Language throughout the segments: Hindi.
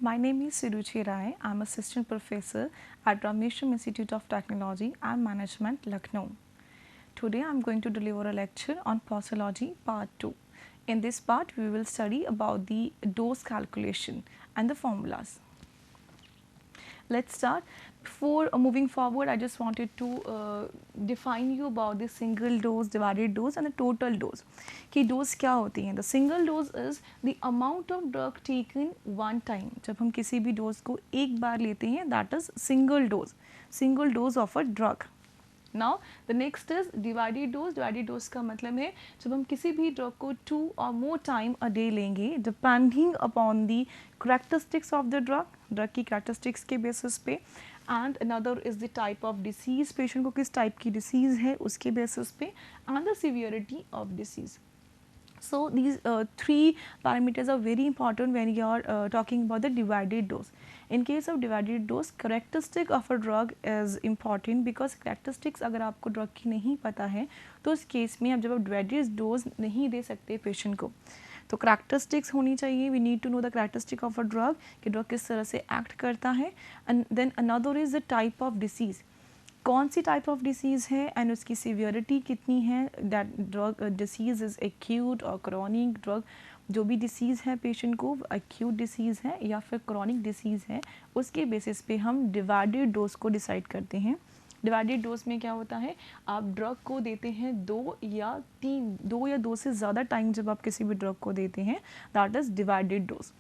My name is Siruchi Rai. I'm assistant professor at Rameshwar Institute of Technology and Management, Lucknow. Today I'm going to deliver a lecture on Posology Part-2. In this part, we will study about the dose calculation and the formulas. Let's start. Before moving forward, I just wanted to define you about the single dose, divided dose and the total dose. कि dose क्या होती हैं? The single dose is the amount of drug taken one time. जब हम किसी भी dose को एक बार लेते हैं, that is single dose of a drug. Now the next is divided dose. Divided dose का मतलब है जब हम किसी भी ड्रग को 2 or more time a day लेंगे depending upon the characteristics of the drug की characteristics के basis पे, and another is the type of disease, patient को किस type की disease है उसके basis पे, and the severity of disease. So these three parameters are very important when you are talking about the divided dose. In case of divided dose, characteristic of a drug is important because characteristics अगर आपको drug की नहीं पता है तो उस केस में आप जब आप divided dose नहीं दे सकते patient को, तो characteristics होनी चाहिए. We need to know the characteristic of a drug कि drug किस तरह से act करता है. And then another is the type of disease. कौन सी टाइप ऑफ डिसीज़ है एंड उसकी सीवियरिटी कितनी है. That drug disease is acute और क्रॉनिक. ड्रग जो भी डिसीज़ है पेशेंट को एक्यूट डिसीज़ है या फिर क्रॉनिक डिसीज़ है, उसके बेसिस पे हम डिवाइडेड डोज को डिसाइड करते हैं. डिवाइडेड डोज में क्या होता है, आप ड्रग को देते हैं 2 या 2 से ज़्यादा टाइम जब आप किसी भी ड्रग को देते हैं, दैट इज़ डिवाइडेड डोज.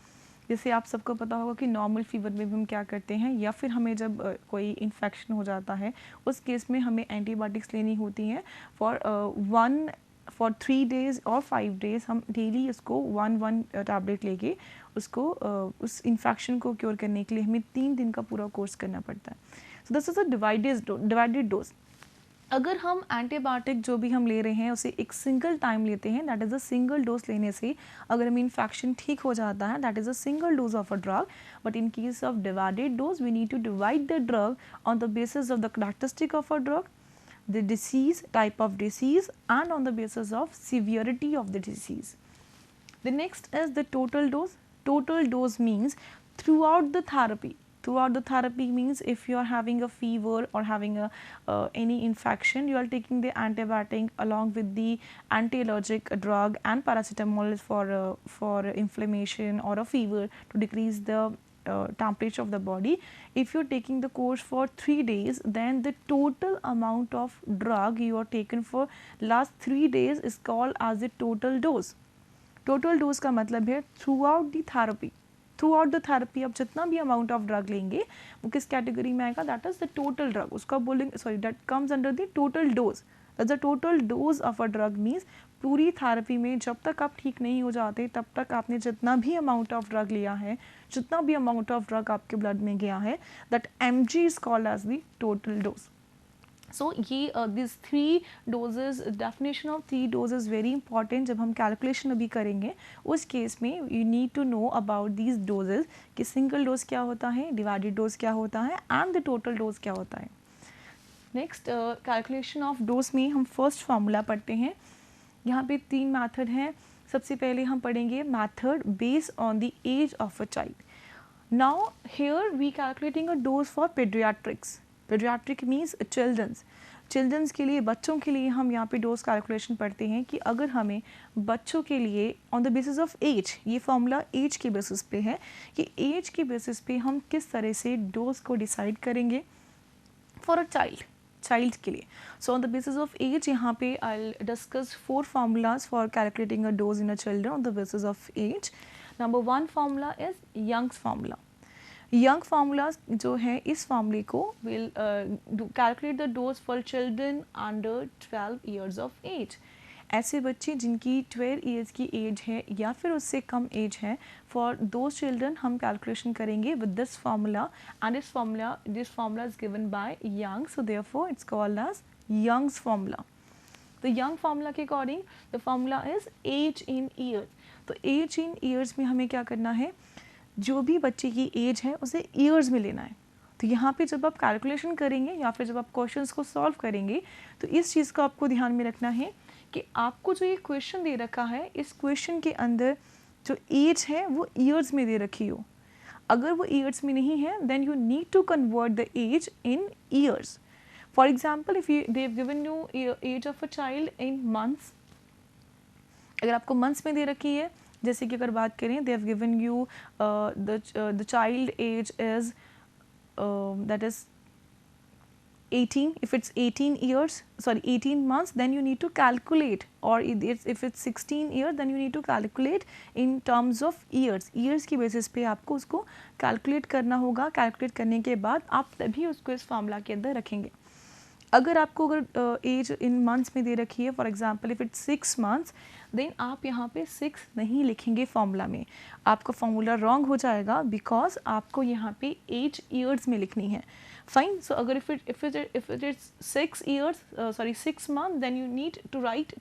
जैसे आप सबको पता होगा कि नॉर्मल फीवर में भी हम क्या करते हैं, या फिर हमें जब कोई इन्फेक्शन हो जाता है उस केस में हमें एंटीबायोटिक्स लेनी होती हैं फॉर 3 डेज़ और 5 डेज़. हम डेली इसको 1 टैबलेट लेके उसको उस इन्फेक्शन को क्योर करने के लिए हमें 3 दिन का पूरा कोर्स करना पड़ता है. So this is a divided dose. अगर हम एंटीबायोटिक जो भी हम ले रहे हैं उसे एक सिंगल टाइम लेते हैं, that is a single dose लेने से अगर हमें इन्फेक्शन ठीक हो जाता है, that is a single dose of a drug. But in case of divided dose we need to divide the drug on the basis of the characteristic of a drug, the disease, type of disease, and on the basis of severity of the disease. The next is the total dose. Total dose means throughout the therapy. Throughout the therapy means if you are having a fever or having a any infection, you are taking the antibiotic along with the anti-allergic drug and paracetamol for inflammation or a fever to decrease the temperature of the body. If you are taking the course for 3 days, then the total amount of drug you are taken for last 3 days is called as the total dose. Total dose का मतलब है थ्रू आउट द थेरेपी आप जितना भी अमाउंट ऑफ ड्रग लेंगे वो किस कैटेगरी में आएगा, that is the total drug. उसका बोलेंगे sorry that comes under the total dose. The total dose of a drug means पूरी थेरेपी में जब तक आप ठीक नहीं हो जाते तब तक आपने जितना भी अमाउंट ऑफ ड्रग लिया है, जितना भी अमाउंट ऑफ ड्रग आपके ब्लड में गया है, that mg is called as the total dose. So ये this 3 doses, definition of 3 dose is very important. जब हम कैलकुलेशन अभी करेंगे उस केस में you need to know about these doses कि सिंगल डोज क्या होता है, डिवाइडेड डोज क्या होता है एंड द टोटल डोज क्या होता है. नेक्स्ट कैलकुलेशन ऑफ डोज में हम फर्स्ट फार्मूला पढ़ते हैं. यहाँ पे 3 मैथड हैं. सबसे पहले हम पढ़ेंगे method based on the age of a child. Now here we calculating a dose for paediatrics. Paediatric means childrens के लिए, बच्चों के लिए हम यहाँ पे डोज कैलकुलेशन पढ़ते हैं कि अगर हमें बच्चों के लिए on the basis of age, ये फॉर्मूला एज के बेसिस पे है कि एज के बेसिस पे हम किस तरह से डोज को डिसाइड करेंगे फॉर अ चाइल्ड के लिए. So on the basis of age यहाँ पे I will discuss 4 formulas for calculating a dose in a children on the basis of age. Number 1 formula is young's formula. Young formulas जो है इस फार्मूले को will calculate the dose for children under 12 years of age. ऐसे बच्चे जिनकी 12 ईयर्स की एज है या फिर उससे कम एज है, फॉर दोज चिल्ड्रन हम कैलकुलेशन करेंगे with this formula and this formula is given by Young, so therefore it's called as Young's formula. The Young formula के according the formula is age in year. तो एज इन ईयर्स में हमें क्या करना है, जो भी बच्चे की एज है उसे ईयर्स में लेना है. तो यहाँ पे जब आप कैलकुलेशन करेंगे या फिर जब आप क्वेश्चंस को सॉल्व करेंगे तो इस चीज़ का आपको ध्यान में रखना है कि आपको जो ये क्वेश्चन दे रखा है, इस क्वेश्चन के अंदर जो एज है वो ईयर्स में दे रखी हो. अगर वो ईयर्स में नहीं है then you need to convert the age in years. For example if they have given you age of a child in months, अगर आपको मंथ्स में दे रखी है, जैसे कि अगर बात करें they have given you the child age is that is 18, if it's 18 years, sorry 18 months, then you need to calculate, or if it's 16 years then you need to calculate in terms of years की basis पे आपको उसको calculate करना होगा. calculate करने के बाद आप तभी उसको इस फार्मूला के अंदर रखेंगे. अगर आपको अगर एज इन मंथ्स में दे रखी है, for example if it's 6 months, देन आप यहाँ पे 6 नहीं लिखेंगे फार्मूला में, आपका फार्मूला रॉन्ग हो जाएगा बिकॉज आपको यहाँ पे एज ईयर्स में लिखनी है. फाइन. सो अगर if it is 6 years, sorry 6 month, then you need to write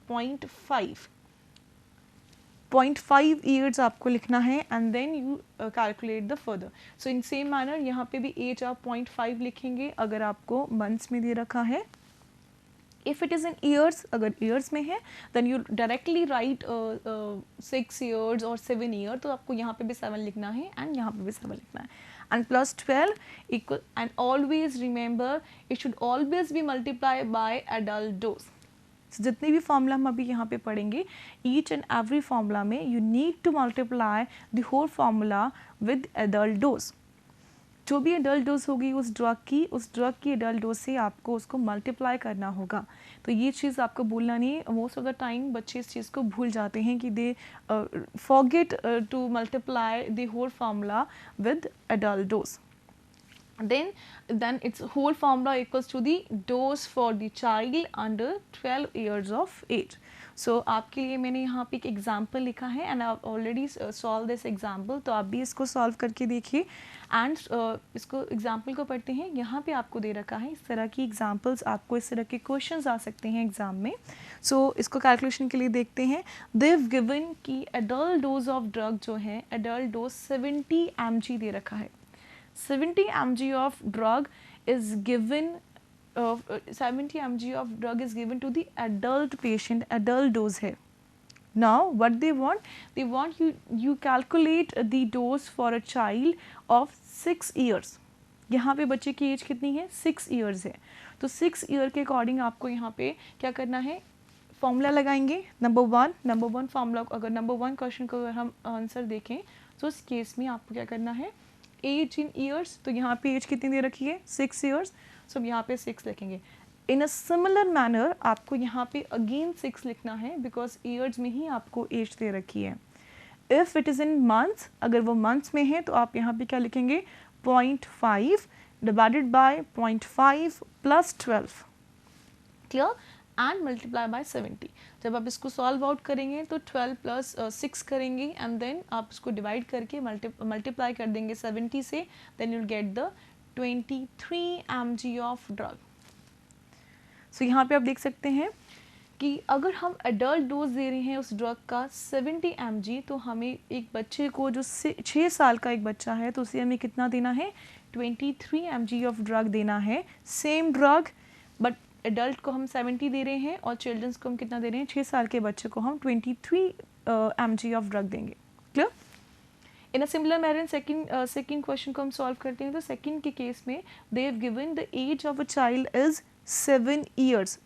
0.5 years आपको लिखना है and then you calculate the further. So in same manner यहाँ पे भी एज आप 0.5 लिखेंगे अगर आपको मंथ्स में दे रखा है. If it is in years, अगर ईयर्स में है then you directly write 6 years और 7 ईयर, तो आपको यहाँ पे भी 7 लिखना है एंड यहाँ पे भी 7 लिखना है. And plus 12 equal, and always remember it should always be multiply by adult dose. So, जितने भी फार्मूला हम अभी यहाँ पे पढ़ेंगे, ईच एंड एवरी फार्मूला में you need to multiply the whole formula with adult dose. जो भी एडल्ट डोज होगी उस ड्रग की एडल्ट डोज से आपको उसको मल्टीप्लाई करना होगा. तो ये चीज़ आपको भूलना नहीं. मोस्ट ऑफ द टाइम बच्चे इस चीज़ को भूल जाते हैं कि they forget to multiply the whole formula with adult dose. Then its whole formula equals to the dose for the child under 12 years of age. So आपके लिए मैंने यहाँ पे एक एग्जाम्पल लिखा है and I already solve this example, तो आप भी इसको सॉल्व करके देखिए एंड इसको एग्जाम्पल को पढ़ते हैं. यहाँ पे आपको दे रखा है इस तरह की एग्जाम्पल्स, आपको इस तरह के क्वेश्चंस आ सकते हैं एग्जाम में. सो इसको कैलकुलेशन के लिए देखते हैं. देव गिवन की एडल्ट डोज ऑफ ड्रग जो है, एडल्ट डोज 70 mg दे रखा है. 70 mg of drug is given 70 mg of drug is given to the adult patient, adult dose है. Now what they want you calculate the dose for a child of 6 years. यहाँ पे बच्चे की एज कितनी है, 6 years है. तो 6 year के अकॉर्डिंग आपको यहाँ पे क्या करना है, फॉर्मूला लगाएंगे. नंबर वन फार्मूला, अगर नंबर 1 क्वेश्चन को अगर हम आंसर देखें तो इस केस में आपको क्या करना है, एज इन ईयर्स. तो यहाँ पे एज कितनी दे रखी है, 6 years. सो यहाँ पे 6 लिखेंगे. इन अ सिमिलर मैनर आपको यहाँ पे अगेन 6 लिखना है बिकॉज ईयर्स में ही आपको एज दे रखी है. If it is in months, अगर वो मंथ्स में है तो आप यहाँ पे क्या लिखेंगे, 0.5 divided by 0.5 plus 12. Clear. And multiply by 70. जब आप इसको सॉल्व आउट करेंगे तो 12 प्लस 6 करेंगे एंड देन आप इसको डिवाइड करके मल्टीप्लाई कर देंगे 70 से, then you'll get the 23 mg of drug. So यहाँ पे आप देख सकते हैं कि अगर हम एडल्ट डोज दे रहे हैं उस ड्रग का 70 mg, तो हमें एक बच्चे को जो 6 साल का एक बच्चा है तो उसे हमें कितना देना है, 23 mg ऑफ ड्रग देना है. सेम ड्रग बट एडल्ट को हम 70 दे रहे हैं और चिल्ड्रंस को हम कितना दे रहे हैं, 6 साल के बच्चे को हम 23 mg ऑफ ड्रग देंगे. Clear. In a similar manner second question को हम सॉल्व करते हैं. तो सेकंड के केस में they have given the age of a child is 7 years.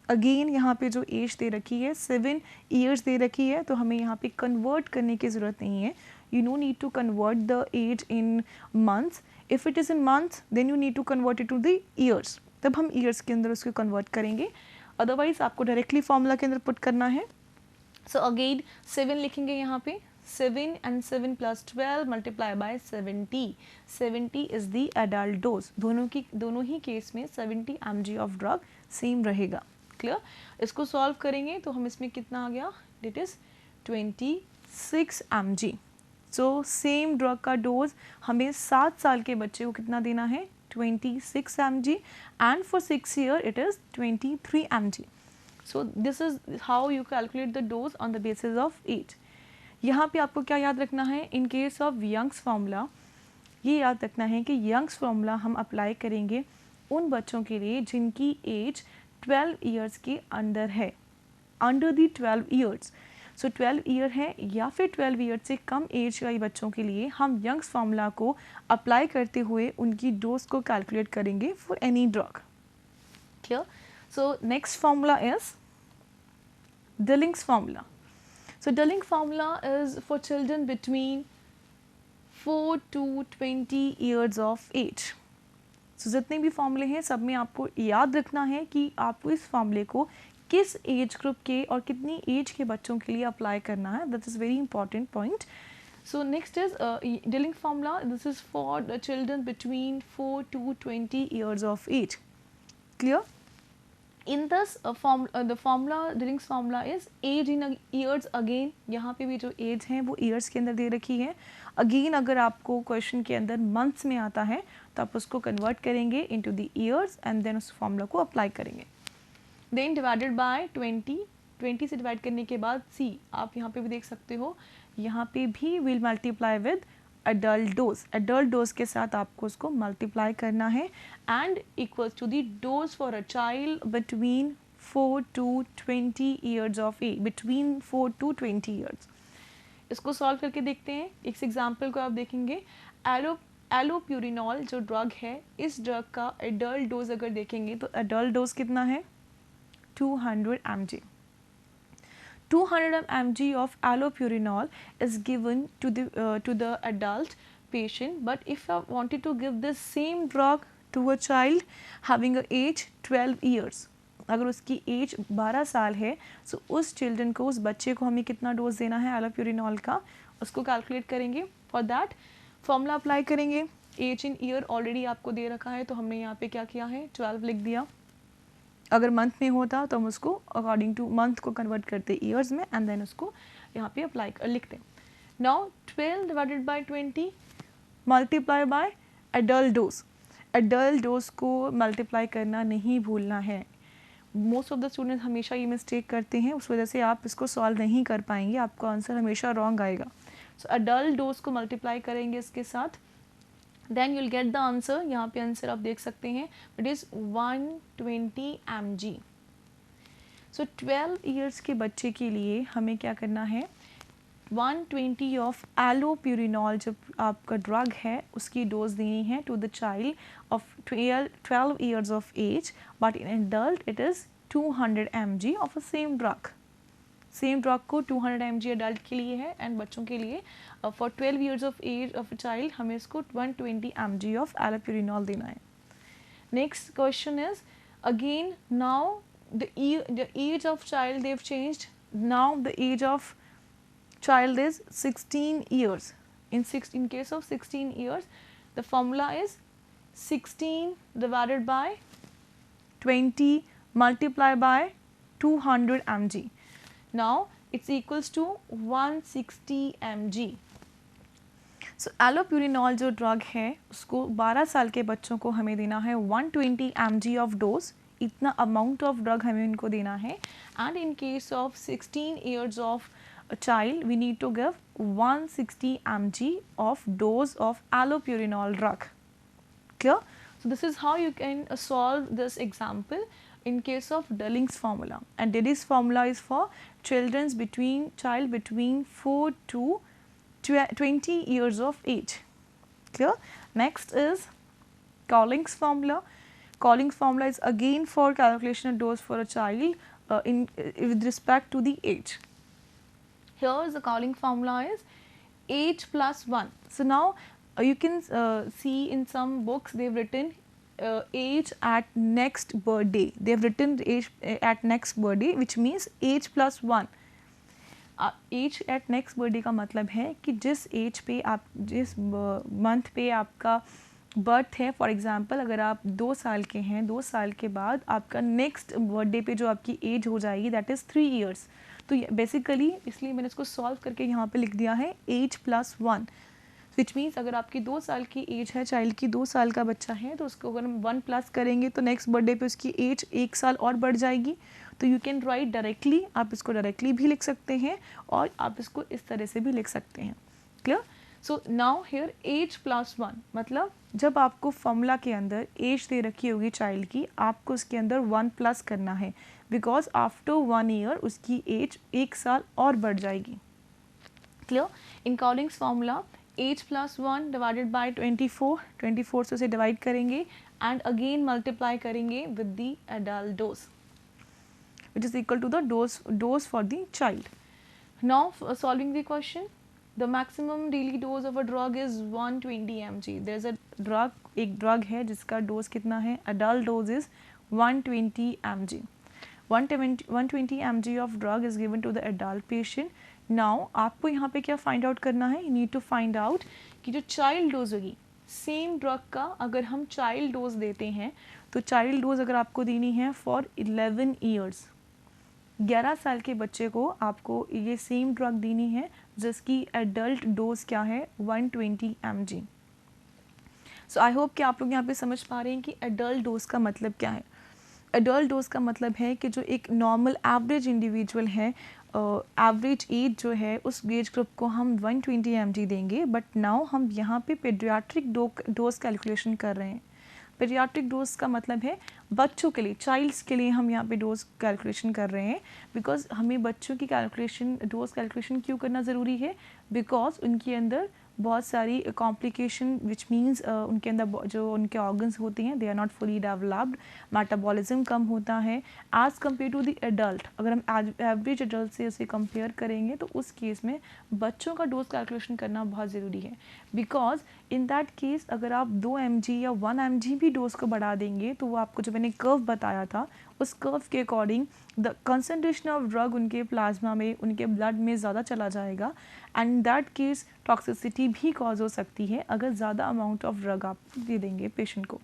Again यहाँ पे जो एज दे रखी है 7 years दे रखी है, तो हमें यहाँ पे कन्वर्ट करने की ज़रूरत नहीं है. You no need to convert the age in months. If it is in months then you need to convert it to the years, तब हम ईयर्स के अंदर उसको कन्वर्ट करेंगे. अदरवाइज आपको डायरेक्टली फार्मूला के अंदर पुट करना है. सो अगेन 7 लिखेंगे यहाँ पे, 7 and 7 plus 12 multiply by 70. 70 is the adult dose. दोनों ही केस में 70 mg ऑफ ड्रग सेम रहेगा. क्लियर. इसको सॉल्व करेंगे तो हम इसमें कितना आ गया, it is 26 mg. So same drug का डोज हमें 7 साल के बच्चे को कितना देना है, 26 mg, and for 6 year it is 23 mg. So this is how you calculate the dose on the basis of age. यहाँ पे आपको क्या याद रखना है, in case of young's formula, ये याद रखना है कि यंग्स फार्मूला हम अप्लाई करेंगे उन बच्चों के लिए जिनकी एज 12 years के अंदर है, under the 12 years. So 12 year है या फिर 12 ईयर से कम एज के बच्चों के लिए हम यंग्स फार्मूला को अप्लाई करते हुए उनकी डोज को कैलकुलेट करेंगे for any drug. Clear? So next formula is Collings formula. So Collings formula is for children between 4 to 20 years of age. So जितने भी फॉर्मूले हैं सब में आपको याद रखना है कि आपको इस फॉर्मूले को किस एज ग्रुप के और कितनी एज के बच्चों के लिए अप्लाई करना है. That is very important point. So next is Collings formula. This is for the children between 4 to 20 years of age. Clear? In this the formula, Collings formula is age in years again. यहाँ पे भी जो age है वो years के अंदर दे रखी है. Again अगर आपको क्वेश्चन के अंदर months में आता है तो आप उसको कन्वर्ट करेंगे into the years and then उस फॉर्मूला को अप्लाई करेंगे. Then divided by 20 से डिवाइड करने के बाद C आप यहाँ पे भी देख सकते हो, यहाँ पे भी will multiply with adult dose के साथ आपको उसको मल्टीप्लाई करना है and equals to the dose for a child between 4 to 20 years of age. Between 4 to 20 years. इसको सॉल्व करके देखते हैं. इस एग्जांपल को आप देखेंगे, एलोप्यूरिनॉल जो ड्रग है, इस ड्रग का एडल्ट डोज अगर देखेंगे तो एडल्ट डोज कितना है 200 mg. 200 mg of allopurinol is given to the adult patient, but if I wanted to give the same drug to a child having a age 12 years, अगर उसकी एज 12 साल है तो उस चिल्ड्रन को, उस बच्चे को हमें कितना डोज देना है एलोप्यूरिनॉल का, उसको कैलकुलेट करेंगे. फॉर दैट फॉर्मूला अप्लाई करेंगे. एज इन ईयर ऑलरेडी आपको दे रखा है तो हमने यहाँ पे क्या किया है 12 लिख दिया. अगर मंथ में होता तो हम उसको अकॉर्डिंग टू मंथ को कन्वर्ट करते ईयर्स में एंड देन उसको यहाँ पे अप्लाई लिखते. Now 12 divided by 20 multiply by adult dose. Adult dose को मल्टीप्लाई करना नहीं भूलना है. मोस्ट ऑफ द स्टूडेंट्स हमेशा ये मिस्टेक करते हैं, उस वजह से आप इसको सॉल्व नहीं कर पाएंगे, आपका आंसर हमेशा रॉन्ग आएगा. सो एडल्ट डोज को मल्टीप्लाई करेंगे इसके साथ, then you'll get the answer. यहाँ पे आंसर आप देख सकते हैं, it is 120 mg. so 12 years के बच्चे के लिए हमें क्या करना है, 120 ऑफ एलोप्यूरिनॉल जो आपका ड्रग है उसकी डोज देनी है to the child of 12 years of age, but in adult it is 200 mg of a same drug. Same drug को 200 mg अडल्ट के लिए है एंड बच्चों के लिए for 12 years of age of a child हमें इसको 120 mg ऑफ एलोप्यूरिनॉल देना है. Next question is again now the age of child they've changed. Now the age of child is 16 years. In case of 16 years, the formula is 16 divided by 20 multiplied by 200 mg. Now it's equals to 160 mg. So allopurinol जो ड्रग है उसको 12 साल के बच्चों को हमें देना है 120 mg ऑफ डोज. इतना अमाउंट ऑफ ड्रग हमें इनको देना है. And in case of 16 years of a child we need to give 160 mg of dose of allopurinol drug. Clear? So this is how you can solve this example in case of Collings formula, and Collings formula is for child between 4 to 20 years of age. Clear? Next is Collings formula. Collings formula is again for calculation of dose for a child with respect to the age. Here the Collings formula is age plus 1. So now you can see in some books they have written age at next birthday. They have written age at next birthday, which means age plus 1. Age at next birthday का मतलब है कि जिस एज पे आप, जिस मंथ पे आपका बर्थ है, फॉर एग्जांपल अगर आप 2 साल के हैं, 2 साल के बाद आपका नेक्स्ट बर्थडे पे जो आपकी एज हो जाएगी दैट इज़ 3 years. तो बेसिकली इसलिए मैंने इसको सॉल्व करके यहाँ पे लिख दिया है एज प्लस 1, विच मीन्स अगर आपकी 2 साल की एज है, चाइल्ड की 2 साल का बच्चा है, तो उसको अगर हम 1 प्लस करेंगे तो नेक्स्ट बर्थडे पे उसकी एज 1 साल और बढ़ जाएगी. तो यू कैन राइट डायरेक्टली, आप इसको डायरेक्टली भी लिख सकते हैं और आप इसको इस तरह से भी लिख सकते हैं. Clear? So now here age plus 1 मतलब जब आपको फॉर्मूला के अंदर एज दे रखी होगी चाइल्ड की, आपको उसके अंदर 1 प्लस करना है. बिकॉज आफ्टर 1 ईयर उसकी एज 1 साल और बढ़ जाएगी. Clear? In Cowling's formula age plus 1 divided by 24 से उसे डिवाइड करेंगे एंड अगेन मल्टीप्लाई करेंगे with the adult dose which is equal to the dose for the child. Now solving the question, the maximum daily dose of a drug is 120 mg. There is a drug, एक drug है जिसका dose कितना है, adult dose is 120 mg. 120 mg of drug is given to the adult patient. Now आपको यहाँ पे क्या find out करना है, you need to find out कि जो child dose होगी सेम ड्रग का अगर हम चाइल्ड डोज देते हैं तो चाइल्ड डोज अगर आपको देनी है फॉर 11 ईयर्स, 11 साल के बच्चे को आपको ये सेम ड्रग देनी है जिसकी एडल्ट डोज क्या है 120 mg. सो आई होप कि आप लोग यहाँ पे समझ पा रहे हैं कि एडल्ट डोज का मतलब क्या है. एडल्ट डोज का मतलब है कि जो एक नॉर्मल एवरेज इंडिविजुअल है, एवरेज एज जो है उस एज ग्रुप को हम 120 mg देंगे. बट नाउ हम यहाँ पे पेडियाट्रिक डोज कैलकुलेशन कर रहे हैं. पेडियाट्रिक डोज का मतलब है बच्चों के लिए, चाइल्ड्स के लिए हम यहाँ पे डोज कैलकुलेशन कर रहे हैं. बिकॉज हमें बच्चों की डोज कैलकुलेशन क्यों करना ज़रूरी है, बिकॉज उनके अंदर बहुत सारी कॉम्प्लिकेशन विच मीन्स उनके अंदर जो उनके ऑर्गन्स होते हैं they are not fully developed, metabolism कम होता है as compare to the adult. अगर हम एवरेज एडल्ट से उसे कंपेयर करेंगे तो उस केस में बच्चों का डोज कैलकुलेशन करना बहुत ज़रूरी है. बिकॉज इन दैट केस अगर आप 2 mg या 1 mg भी डोज को बढ़ा देंगे तो वो आपको जो मैंने कर्व बताया था उस कर्व के according the concentration of drug उनके प्लाज्मा में, उनके ब्लड में ज़्यादा चला जाएगा and in that case toxicity भी कॉज हो सकती है अगर ज़्यादा अमाउंट ऑफ ड्रग आप दे देंगे पेशेंट को.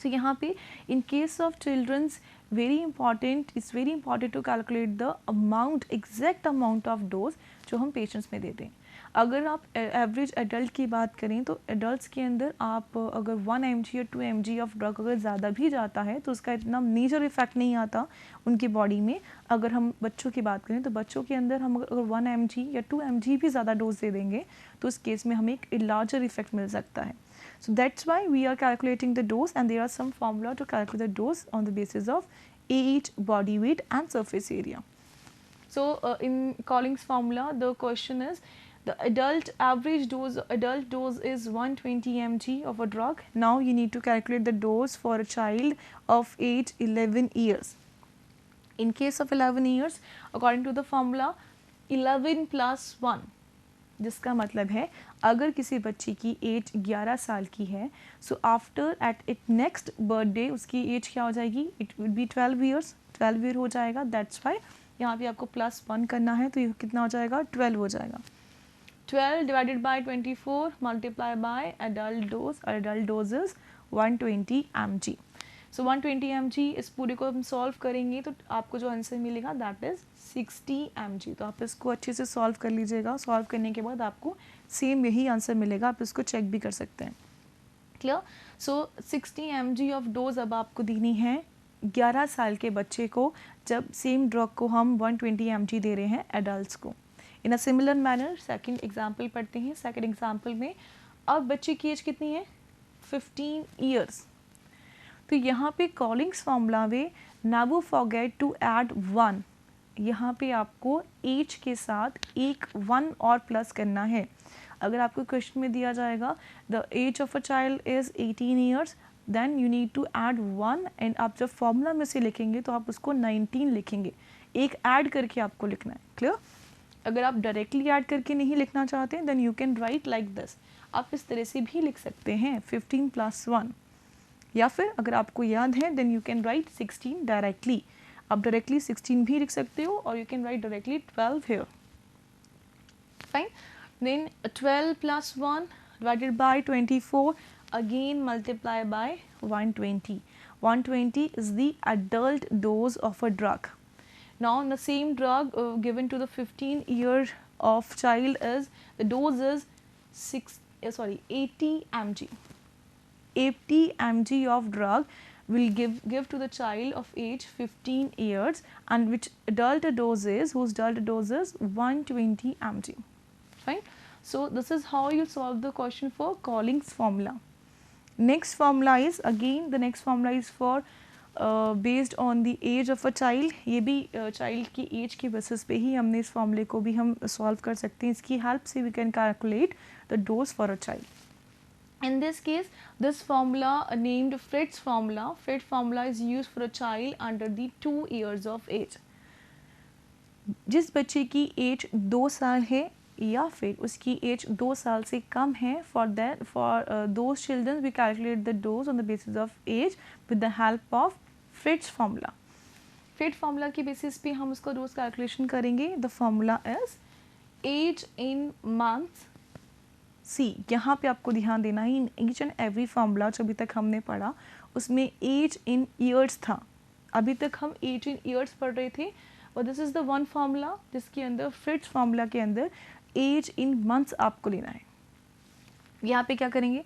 तो यहाँ पे in case of childrens very important to calculate the amount, exact amount of dose जो हम पेशेंट्स में देते हैं. अगर आप एवरेज एडल्ट की बात करें तो एडल्ट्स के अंदर आप अगर 1 mg या 2 mg ऑफ ड्रग अगर ज़्यादा भी जाता है तो उसका इतना मेजर इफेक्ट नहीं आता उनकी बॉडी में. अगर हम बच्चों की बात करें तो बच्चों के अंदर हम अगर 1 mg या 2 mg भी ज़्यादा डोज दे देंगे तो उस केस में हमें एक लार्जर इफेक्ट मिल सकता है. So that's why we are calculating the dose and there are some formula to calculate the dose on the basis of age, body weight and surface area. So in Collings formula the question is the adult dose is 120 mg of a drug. Now you need to calculate the dose for a child of age 11 years. In case of 11 years according to the formula 11 plus 1, जिसका मतलब है अगर किसी बच्ची की एज 11 साल की है so after at it next birthday उसकी एज क्या हो जाएगी, it will be 12 years, 12 year हो जाएगा. दैट्स वाई यहाँ पे आपको +1 करना है तो ये कितना हो जाएगा, 12 हो जाएगा. 12 divided by 24 multiply by adult dose, adult dose is 120 mg. So 120 mg इस पूरे को हम सॉल्व करेंगे तो आपको जो आंसर मिलेगा दैट इज़ 60 mg. तो आप इसको अच्छे से सॉल्व कर लीजिएगा. सॉल्व करने के बाद आपको सेम यही आंसर मिलेगा, आप इसको चेक भी कर सकते हैं. Clear? So 60 mg of dose अब आपको देनी है 11 साल के बच्चे को जब सेम ड्रग को हम 120 mg दे रहे हैं एडल्ट्स को. In a similar manner second example पढ़ते हैं. सेकेंड एग्जाम्पल में अब बच्चे की एज कितनी है, 15 ईयर्स. तो यहाँ पे कॉलिंग्स फार्मूला में नेवर फॉरगेट टू ऐड 1. यहाँ पे आपको एज के साथ एक 1 और प्लस करना है. अगर आपको क्वेश्चन में दिया जाएगा the age of a child is 18 years then you need to add 1 and आप जब फॉर्मूला में से लिखेंगे तो आप उसको 19 लिखेंगे. एक ऐड करके आपको लिखना है. क्लियर? अगर आप डायरेक्टली ऐड करके नहीं लिखना चाहते then you can write like this. आप इस तरह से भी लिख सकते हैं 15 + 1, या फिर अगर आपको याद है then you can write 16 directly. आप डायरेक्टली 16 भी लिख सकते हो और you can write directly 12 here. Fine. Then 12 + 1 divided by 24 again multiply by 120. 120 is the adult dose of a drug. Now the same drug given to the 15-year of child is the dose is 80 mg. 80 mg of drug will give to the child of age 15 years and which adult dose is, whose adult dose is 120 mg. Fine. So this is how you solve the question for Collings formula. Next formula is again the next formula is for based on the age of a child, ये भी चाइल्ड की एज के बेसिस पे ही हमने इस फॉर्मूले को भी हम सॉल्व कर सकते हैं. इसकी हेल्प से we can calculate the dose for a child. In this case, this formula named Fritz formula. Fritz formula is used for a child under the 2 years of age. जिस बच्चे की एज 2 साल है या फिर उसकी एज 2 साल से कम है, for those children we calculate the dose on the basis of age with the help of Fritz formula. Fried's formula के बेसिस पे हम उसका डोज कैलकुलेशन करेंगे. The formula is age in months. See, यहाँ पे आपको ध्यान देना है, in each and every formula जो अभी तक हमने पढ़ा उसमें एज इन ईयर्स था. अभी तक हम एज इन ईयर्स पढ़ रहे थे, और this is the one formula जिसके अंदर फ्रिट्ज फार्मूला के अंदर एज इन मंथ्स आपको लेना है. यहाँ पे क्या करेंगे,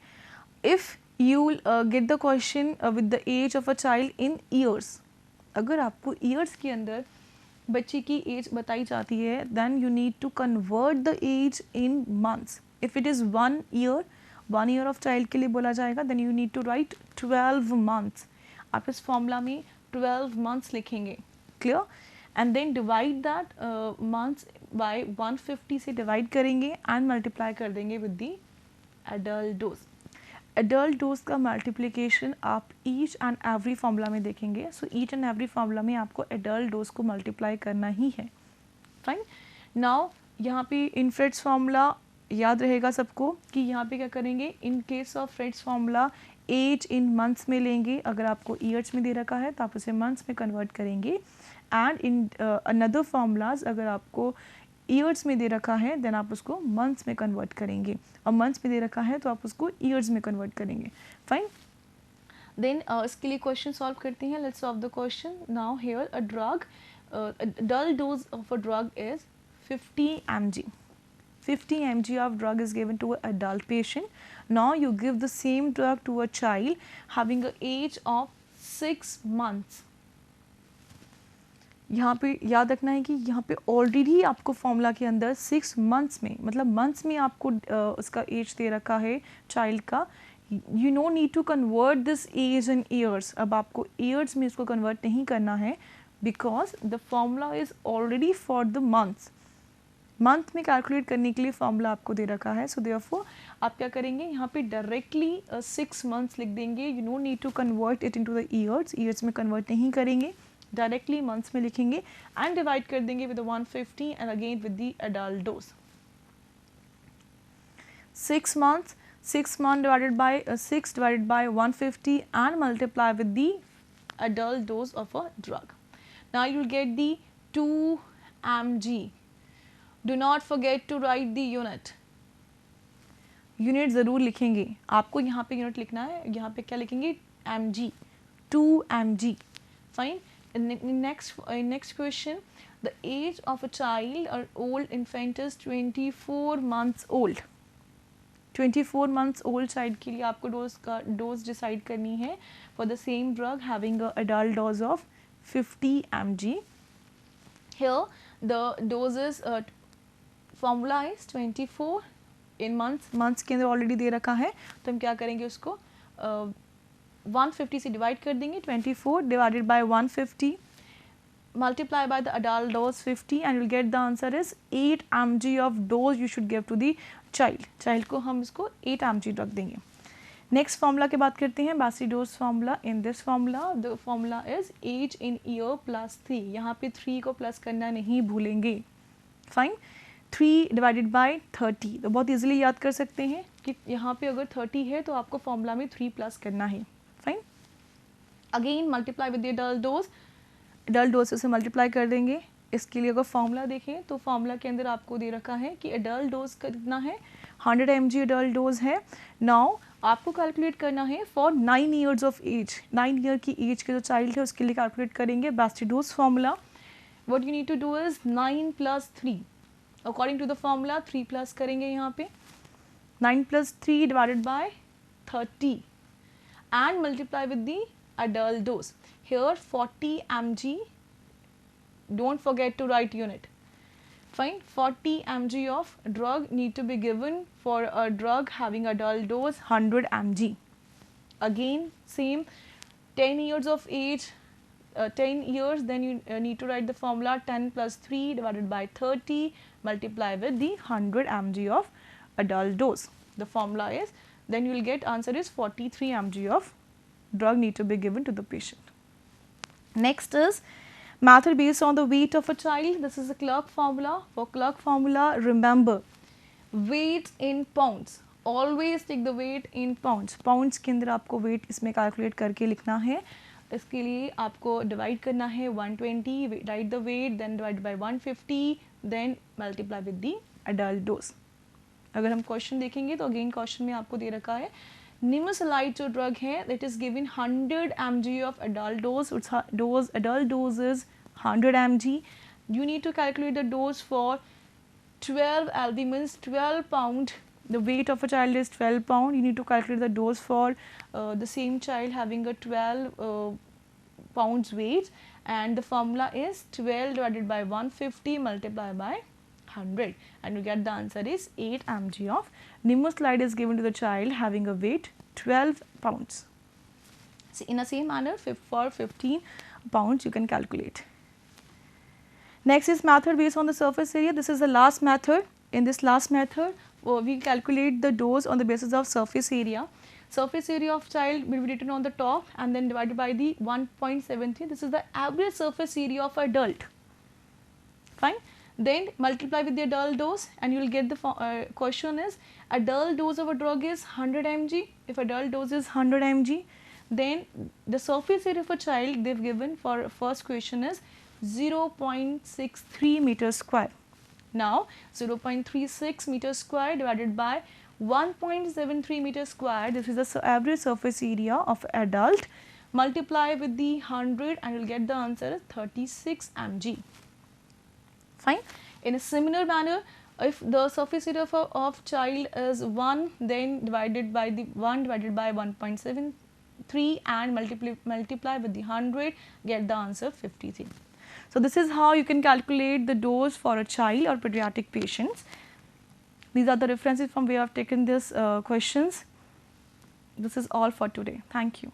if you get the question with the age of a child in years, अगर आपको ईयर्स के अंदर बच्चे की एज बताई जाती है, then you need to convert the age in months. If it is 1 year of child के लिए बोला जाएगा, then you need to write 12 months. आप इस फॉर्मूला में 12 months लिखेंगे. Clear? And then divide that months by 150 से divide करेंगे and multiply कर देंगे with the adult dose. Adult dose का multiplication आप each and every फॉर्मूला में देखेंगे. So each and every formula में आपको adult dose को multiply करना ही है. Fine? Now यहाँ पे in Fritz formula याद रहेगा सबको कि यहाँ पे क्या करेंगे, in case of Fritz formula age in months में लेंगे. अगर आपको ईयर्स में दे रखा है तो आप उसे मंथ्स में कन्वर्ट करेंगे. एंड इन अनदर फार्मूलाज अगर आपको ईयर्स में दे रखा है देन आप उसको मंथ्स में कन्वर्ट करेंगे, और मंथ्स में दे रखा है तो आप उसको ईयर्स में कन्वर्ट करेंगे. फाइन. देन इसके लिए क्वेश्चन सॉल्व करते हैं. Let's solve the question. Now here a drug, adult dose of a drug is 50 mg. 50 mg of drug is given to an adult patient. Now you give the same drug to a child having an age of 6 months. यहाँ पे याद रखना है कि यहाँ पे ऑलरेडी आपको फॉर्मूला के अंदर 6 मंथ्स में, मतलब मंथ्स में आपको उसका एज दे रखा है चाइल्ड का. You no need to convert this age in years. अब आपको ईयर्स में इसको कन्वर्ट नहीं करना है because the formula is already for the months. Month में कैलकुलेट करने के लिए फॉर्मूला आपको दे रखा है. सो देयरफॉर आप क्या करेंगे, यहाँ पे डायरेक्टली 6 मंथ्स लिख देंगे. You no need to convert it into the years. Years में कन्वर्ट नहीं करेंगे, डायरेक्टली मंथ्स में लिखेंगे एंड डिवाइड कर देंगे with 150 and again with the adult dose. 6 months, 6 months divided by 6 divided by 150 and multiply with the adult dose of a drug. Now you will get the 2 mg. Do not forget to write the unit. Unit ज़रूर लिखेंगे. आपको यहाँ पे यूनिट लिखना है. यहाँ पे क्या लिखेंगे, mg, 2 mg. Fine. Next question. The age of a child or old infant is 24 months old. 24 months old child के लिए आपको डोज डिसाइड करनी है for the same drug having a adult dose of 50 mg. Here the doses formula is 24 in months के अंदर ऑलरेडी दे रखा है, तो हम क्या करेंगे, उसको 150 से डिवाइड कर देंगे. 24 divided by 150 multiply by the adult dose 50 and will get the answer is 8 mg of dose you should give to the child को हम इसको 8 mg रख देंगे. नेक्स्ट फार्मूला की बात करते हैं, बासी dose formula. In this formula the formula is age in year plus 3. यहाँ पे 3 को प्लस करना नहीं भूलेंगे. फाइन. 3 डिवाइडेड बाई 30, तो बहुत इजीली याद कर सकते हैं कि यहाँ पे अगर 30 है तो आपको फॉर्मूला में 3 प्लस करना है. Fine. Again multiply with the adult dose. Adult dose से मल्टीप्लाई कर देंगे. इसके लिए अगर फॉर्मूला देखें तो फॉर्मूला के अंदर आपको दे रखा है कि एडल्ट डोज कितना है, 100 mg एडल्ट डोज है. नाउ आपको कैलकुलेट करना है for 9 years of age. 9 year की एज के जो चाइल्ड है उसके लिए कैलकुलेट करेंगे Bastedo dose formula. What you need to do is 9 + 3. According to the formula 3 plus करेंगे यहाँ पे. 9 + 3 divided by 30 and multiply with the adult dose. Here 40 mg. Don't forget to write unit. Fine. 40 mg of drug need to be given for a drug having adult dose 100 mg. Again same 10 years of age 10 years, then you need to write the formula 10 plus 3 divided by 30 multiply with the 100 mg of adult dose. The formula is, then you will get answer is 43 mg of drug need to be given to the patient. Next is method based on the weight of a child. This is a Clark formula. For Clark formula, remember weight in pounds. Always take the weight in pounds. Pounds के अंदर आपको weight इसमें calculate करके लिखना है. इसके लिए आपको divide करना है 120, write the weight, then divide by 150, then multiply with the adult dose. अगर हम क्वेश्चन देखेंगे तो अगेन क्वेश्चन में आपको दे रखा है निमोसलाइड जो ड्रग है that is given 100 mg of adult dose. Adult dose is 100 mg. You need to calculate the dose for 12 albumins, 12 pound. The weight of a child is 12 pound. You need to calculate the dose for the same child having a 12 pounds weight, and the formula is 12 divided by 150 multiplied by 100, and you get the answer is 8 mg of nimosulide is given to the child having a weight 12 pounds. So, in the same manner for 15 pounds you can calculate. Next is method based on the surface area. This is the last method. In this last method we calculate the dose on the basis of surface area. Surface area of child will be written on the top and then divided by the 1.73. This is the average surface area of adult. Fine. Then multiply with the adult dose and you will get the question is adult dose of a drug is 100 mg. If adult dose is 100 mg, then the surface area of a child they have given for first question is 0.63 meters square. Now 0.36 meters square divided by 1.73 meters square, this is the average surface area of adult, multiply with the 100 and you will get the answer 36 mg. Fine. In a similar manner, if the surface area of child is 1, then divided by the 1 divided by 1.73 and multiply with the 100, get the answer 53. So, this is how you can calculate the dose for a child or pediatric patients. These are the references from where I have taken these questions. This is all for today. Thank you.